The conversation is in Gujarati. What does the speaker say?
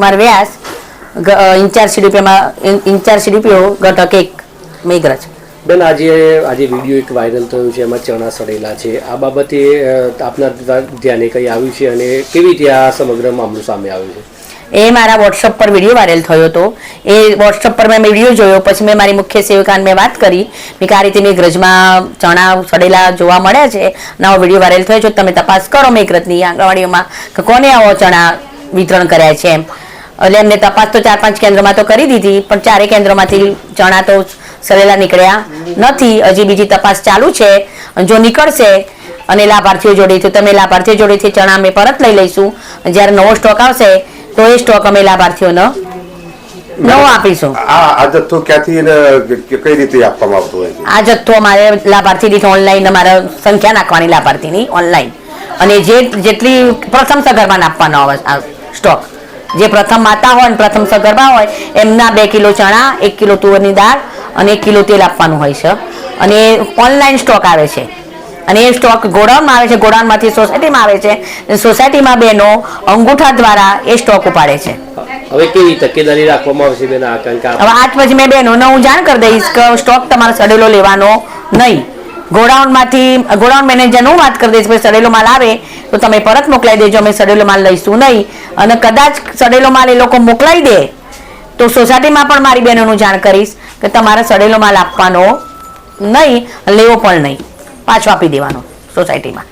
કુમાર વ્યાસ, ઇન્ચાર્જ CDPO ઘટક 1 મેઘરજ. બેન, આજે વિડીયો એક વાયરલ થયો છે, એમાં ચણા સડેલા છે. આ બાબતે આપના ધ્યાને કંઈ આવ્યું છે અને કેવી રીતે આ સમગ્ર મામલો સામે આવ્યો છે? એ મારા વોટ્સઅપ પર વિડીયો વાયરલ થયો હતો. એ વોટ્સઅપ પર મેં વિડીયો જોયો, પછી મેં મારી મુખ્ય સેવિકાને મેં વાત કરી કે આ રીતે મેઘરજમાં ચણા સડેલા જોવા મળ્યા છે, નવો વિડીયો વાયરલ થયો છે, તમે તપાસ કરો મેઘરજની આંગણવાડીઓમાં કે કોને આવો ચણા વિતરણ કર્યા છે એમ. એટલે એમને તપાસ તો 4-5 કેન્દ્રમાં તો કરી દીધી, પણ 4 કેન્દ્રોમાંથી ચણા તો સડેલા નીકળ્યા નથી. હજી બીજી તપાસ ચાલુ છે. જો નીકળશે અને લાભાર્થીઓ જોડેથી, તમે લાભાર્થીઓ જોડેથી ચણા અમે પરત લઈ લઈશું. જ્યારે નવો સ્ટોક આવશે તો એ સ્ટોક અમે લાભાર્થીઓને નવો આપીશું. આ જથ્થો ક્યાંથી કઈ રીતે આપવામાં આવતો હોય છે? આ જથ્થો અમારે લાભાર્થી દીઠ ઓનલાઈન અમારે સંખ્યા નાખવાની લાભાર્થીની ઓનલાઈન, અને જેટલી પ્રથમ સગર્ભાને આપવાનો આવે સ્ટોક, જે પ્રથમ માતા હોય અને પ્રથમ સગર્ભા હોય એમના 2 કિલો ચણા, 1 કિલો તુવેરની દાળ અને 1 કિલો તેલ આપવાનું હોય છે. અને ઓનલાઈન સ્ટોક આવે છે અને એ સ્ટોક ગોડાઉનમાં આવે છે, ગોડાઉનમાંથી સોસાયટીમાં આવે છે, સોસાયટીમાં બહેનો અંગૂઠા દ્વારા એ સ્ટોક ઉપાડે છે. હવે કેવી તકેદારી રાખવામાં આવશે બેન? હવે આજ પછી મેં બહેનોને હું જાણ કરી દઈશ કે સ્ટોક તમારે સડેલો લેવાનો નહીં. ગોડાઉન મેનેજરને હું વાત કરી દઈશ કે સડેલો માલ આવે તો તમે પરત મોકલાઈ દેજો, અમે સડેલો માલ લઈશું નહીં. અને કદાચ સડેલો માલ એ લોકો મોકલાઈ દે તો સોસાયટીમાં પણ મારી બહેનોનું જાણ કરીશ કે તમારે સડેલો માલ આપવાનો નહીં, લેવો પણ નહીં, પાછો આપી દેવાનો સોસાયટીમાં.